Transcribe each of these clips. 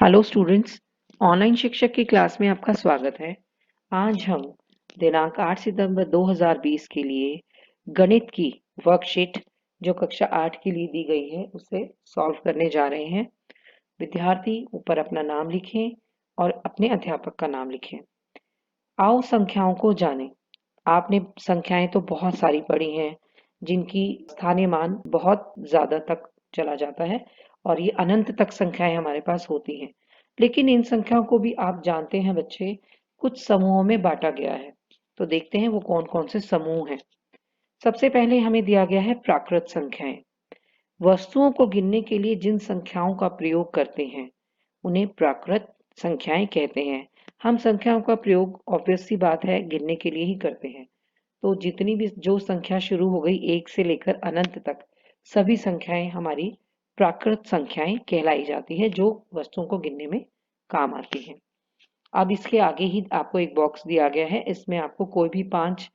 Hello students, online शिक्षक की class में आपका स्वागत है। आज हम दिनांक 8 सितंबर 2020 के लिए गणित की वर्कशीट जो कक्षा 8 के लिए दी गई है उसे सॉल्व करने जा रहे हैं। विद्यार्थी ऊपर अपना नाम लिखें और अपने अध्यापक का नाम लिखें। आओ संख्याओं को जानें। आपने संख्याएं तो बहुत सारी पढ़ी हैं जिनकी स्थानीय मान बहुत ज्यादा तक चला जाता है और ये अनंत तक संख्याएं हमारे पास होती हैं। लेकिन इन संख्याओं को भी आप जानते हैं बच्चे, कुछ समूहों में बांटा गया है। तो देखते हैं वो कौन कौन से समूह हैं। सबसे पहले हमें दिया गया है प्राकृत संख्याएं। वस्तुओं को गिनने के लिए जिन संख्याओं का प्रयोग करते हैं उन्हें प्राकृत संख्याएं कहते हैं। हम संख्याओं का प्रयोग ऑब्वियस सी बात है गिनने के लिए ही करते हैं। तो जितनी भी जो संख्या शुरू हो गई 1 से लेकर अनंत तक सभी संख्याएं हमारी प्राकृत संख्याएं कहलाई जाती है जो वस्तुओं को गिनने में काम आती हैं। अब इसके आगे ही आपको एक बॉक्स दिया गया है, इसमें आपको कोई भी 5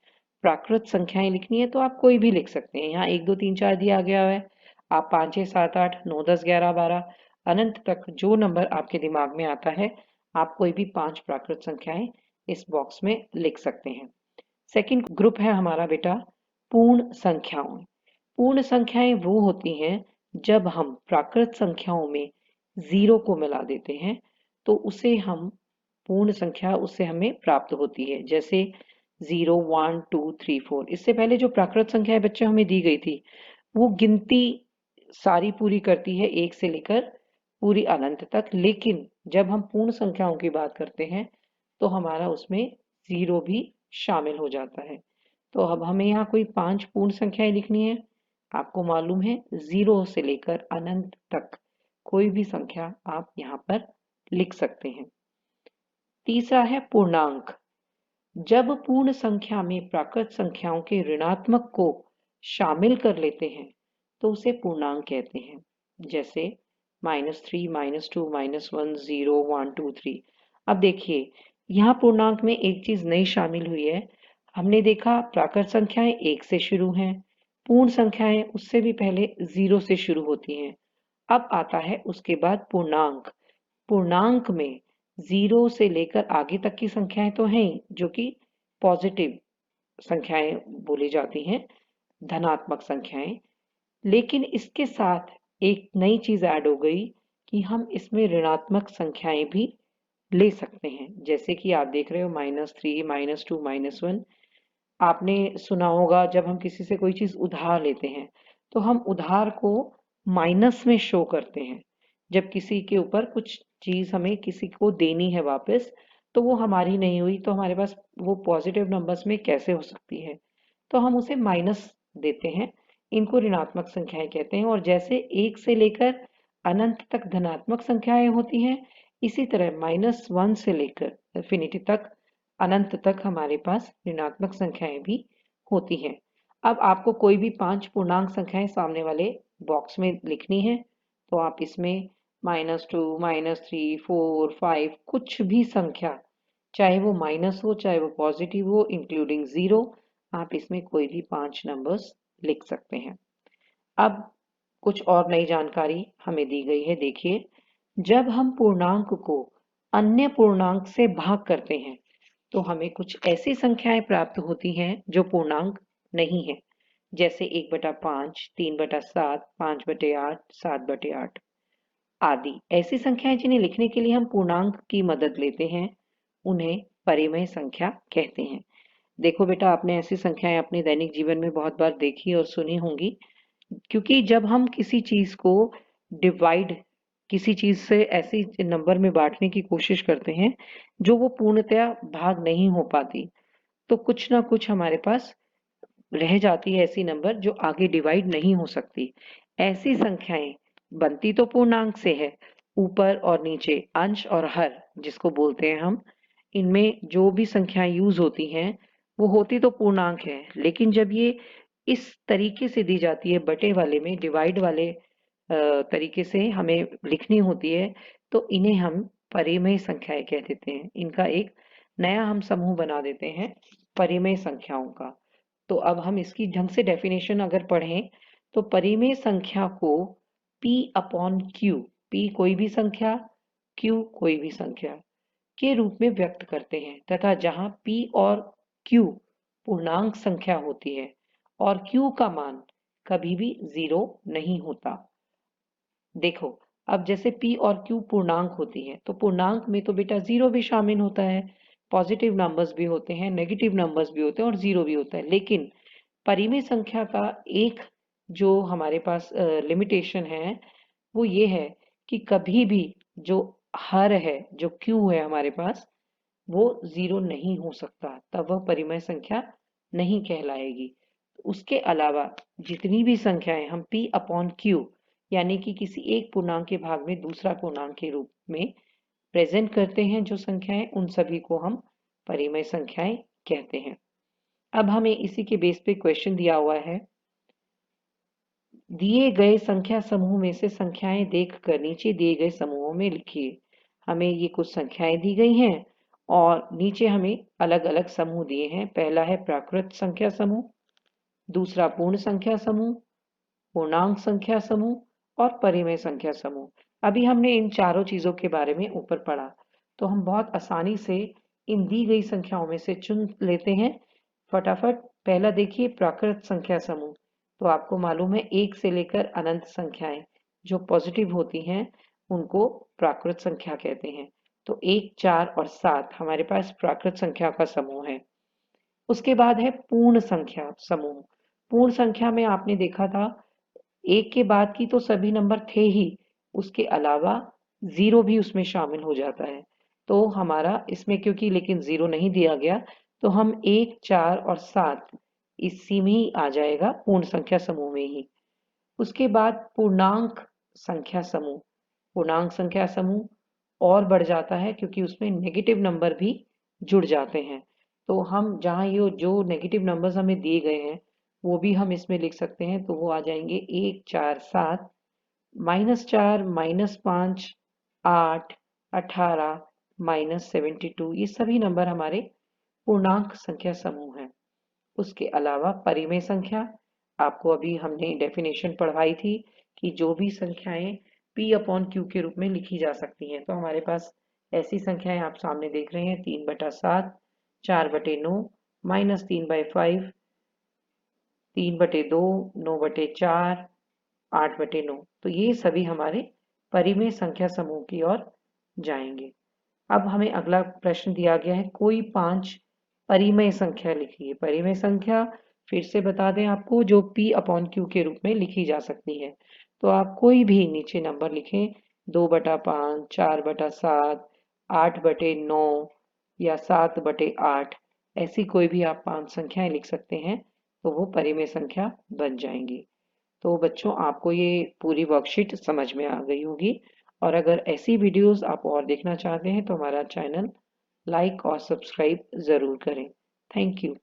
प्राकृत संख्याएं लिखनी है तो आप कोई भी लिख सकते हैं। यहाँ 1 2 3 4 दिया गया है, आप 5 6 7 8 9 10 11 12 अनंत तक जो नंबर आपके दिमाग में आता है आप कोई भी 5 प्राकृत संख्याएं इस बॉक्स में लिख सकते हैं। सेकंड ग्रुप है हमारा बेटा पूर्ण संख्याओं। पूर्ण संख्याएं वो होती हैं जब हम प्राकृत संख्याओं में जीरो को मिला देते हैं तो उसे हम पूर्ण संख्या उससे हमें प्राप्त होती है। जैसे 0 1 2 3 4। इससे पहले जो प्राकृत संख्याएं बच्चे हमें दी गई थी वो गिनती सारी पूरी करती है 1 से लेकर पूरी अनंत तक। लेकिन जब हम पूर्ण संख्याओं की बात करते हैं तो हमारा उसमें जीरो भी शामिल हो जाता है। तो अब हमें यहाँ कोई 5 पूर्ण संख्याएं लिखनी है। आपको मालूम है 0 से लेकर अनंत तक कोई भी संख्या आप यहाँ पर लिख सकते हैं। तीसरा है पूर्णांक। जब पूर्ण संख्या में प्राकृत संख्याओं के ऋणात्मक को शामिल कर लेते हैं तो उसे पूर्णांक कहते हैं। जैसे -3 -2 -1 0 1 2 3। अब देखिए यहाँ पूर्णांक में एक चीज नई शामिल हुई है। हमने देखा प्राकृत संख्याएं 1 से शुरू हैं, पूर्ण संख्याएं उससे भी पहले 0 से शुरू होती हैं। अब आता है उसके बाद पूर्णांक। पूर्णांक में 0 से लेकर आगे तक की संख्याएं तो हैं जो कि पॉजिटिव संख्याएं बोली जाती हैं, धनात्मक संख्याएं। लेकिन इसके साथ एक नई चीज ऐड हो गई कि हम इसमें ऋणात्मक संख्याएं भी ले सकते हैं। जैसे कि आप देख रहे हो -3 -2 -1। आपने सुना होगा जब हम किसी से कोई चीज उधार लेते हैं तो हम उधार को माइनस में शो करते हैं। जब किसी के ऊपर कुछ चीज हमें किसी को देनी है वापस तो वो हमारी नहीं हुई तो हमारे पास वो पॉजिटिव नंबर्स में कैसे हो सकती है, तो हम उसे माइनस देते हैं। इनको ऋणात्मक संख्याएं कहते हैं। और जैसे 1 से लेकर अनंत तक धनात्मक संख्याएं होती हैं इसी तरह -1 से लेकर इंफिनिटी तक अनंत तक हमारे पास ऋणात्मक संख्याएं भी होती हैं। अब आपको कोई भी 5 पूर्णांक संख्याएं सामने वाले बॉक्स में लिखनी है तो आप इसमें -2 -3 4 5 कुछ भी संख्या, चाहे वो माइनस हो चाहे वो पॉजिटिव हो इंक्लूडिंग 0, आप इसमें कोई भी 5 नंबर्स लिख सकते हैं। अब कुछ और नई जानकारी हमें दी गई है। देखिए जब हम पूर्णांक को अन्य पूर्णांक से भाग करते हैं तो हमें कुछ ऐसी संख्याएं प्राप्त होती हैं जो पूर्णांक नहीं है। जैसे 1/5 3/7 5/8 7/8 आदि। ऐसी संख्याएं जिन्हें लिखने के लिए हम पूर्णांक की मदद लेते हैं उन्हें परिमेय संख्या कहते हैं। देखो बेटा, आपने ऐसी संख्याएं अपने दैनिक जीवन में बहुत बार देखी और सुनी होंगी। क्योंकि जब हम किसी चीज को डिवाइड, किसी चीज से ऐसी नंबर में बांटने की कोशिश करते हैं जो वो पूर्णतया भाग नहीं हो पाती, तो कुछ ना कुछ हमारे पास रह जाती है ऐसी नंबर जो आगे डिवाइड नहीं हो सकती। ऐसी संख्याएं बनती तो पूर्णांक से है। ऊपर और नीचे अंश और हर जिसको बोलते हैं हम, इनमें जो भी संख्याएं यूज होती हैं वो होती तो पूर्णांक है। लेकिन जब ये इस तरीके से दी जाती है बटे वाले में, डिवाइड वाले तरीके से हमें लिखनी होती है तो इन्हें हम परिमेय संख्याएं कह देते हैं। इनका एक नया हम समूह बना देते हैं परिमेय संख्याओं का। तो अब हम इसकी ढंग से डेफिनेशन अगर पढ़ें तो परिमेय संख्या को P/Q, P कोई भी संख्या, q कोई भी संख्या के रूप में व्यक्त करते हैं तथा जहां p और q पूर्णांक संख्या होती है और q का मान कभी भी 0 नहीं होता। देखो, अब जैसे p और q पूर्णांक होती है तो पूर्णांक में तो बेटा 0 भी शामिल होता है, पॉजिटिव नंबर्स भी होते हैं, नेगेटिव नंबर्स भी होते हैं और 0 भी होता है। लेकिन परिमेय संख्या का एक जो हमारे पास लिमिटेशन है वो ये है कि कभी भी जो हर है, जो q है हमारे पास, वो 0 नहीं हो सकता, तब वह परिमेय संख्या नहीं कहलाएगी। उसके अलावा जितनी भी संख्याएं हम p अपॉन q यानी कि किसी एक पूर्णांक के भाग में दूसरा पूर्णांक के रूप में प्रेजेंट करते हैं जो संख्याएं, उन सभी को हम परिमेय संख्याएं कहते हैं। अब हमें इसी के बेस पे क्वेश्चन दिया हुआ है, दिए गए संख्या समूह में से संख्याएं देखकर नीचे दिए गए समूहों में लिखिए। हमें ये कुछ संख्याएं दी गई हैं और नीचे हमें अलग अलग समूह दिए हैं। पहला है प्राकृत संख्या समूह, दूसरा पूर्ण संख्या समूह, पूर्णांक संख्या समूह और परिमेय संख्या समूह। अभी हमने इन चारों चीजों के बारे में ऊपर पढ़ा, तो हम बहुत आसानी से इन दी गई संख्याओं में से चुन लेते हैं। फटाफट पहला देखिए, प्राकृत संख्या समूह। तो आपको मालूम है 1 से लेकर अनंत संख्याएं जो पॉजिटिव होती हैं उनको प्राकृत संख्या कहते हैं। तो 1, 4 और 7 हमारे पास प्राकृत संख्या का समूह है। उसके बाद है पूर्ण संख्या समूह। पूर्ण संख्या में आपने देखा था 1 के बाद की तो सभी नंबर थे ही, उसके अलावा 0 भी उसमें शामिल हो जाता है। तो हमारा इसमें क्योंकि लेकिन 0 नहीं दिया गया तो हम 1, 4 और 7 इसी में ही आ जाएगा, पूर्ण संख्या समूह में ही। उसके बाद पूर्णांक संख्या समूह। पूर्णांक संख्या समूह और बढ़ जाता है क्योंकि उसमें नेगेटिव नंबर भी जुड़ जाते हैं। तो हम जहाँ ये जो नेगेटिव नंबर्स हमें दिए गए हैं वो भी हम इसमें लिख सकते हैं। तो वो आ जाएंगे 1, 4, 7, -4, -5, 8, 18, -72। ये सभी नंबर हमारे पूर्णांक संख्या समूह हैं। उसके अलावा परिमेय संख्या, आपको अभी हमने डेफिनेशन पढ़ाई थी कि जो भी संख्याएं p अपॉन q के रूप में लिखी जा सकती हैं। तो हमारे पास ऐसी संख्याएं आप सामने देख रहे हैं, 3/7, 4/9, -3/5, 3/2, 9/4, 8/9। तो ये सभी हमारे परिमेय संख्या समूह की ओर जाएंगे। अब हमें अगला प्रश्न दिया गया है, कोई 5 परिमेय संख्या लिखिए। परिमेय संख्या फिर से बता दें आपको, जो p अपॉन q के रूप में लिखी जा सकती है। तो आप कोई भी नीचे नंबर लिखें, 2/5, 4/7, 8/9 या 7/8, ऐसी कोई भी आप 5 संख्याएं लिख सकते हैं तो वो परिमेय संख्या बन जाएंगी। तो बच्चों, आपको ये पूरी वर्कशीट समझ में आ गई होगी और अगर ऐसी वीडियोस आप और देखना चाहते हैं तो हमारा चैनल लाइक और सब्सक्राइब ज़रूर करें। Thank you.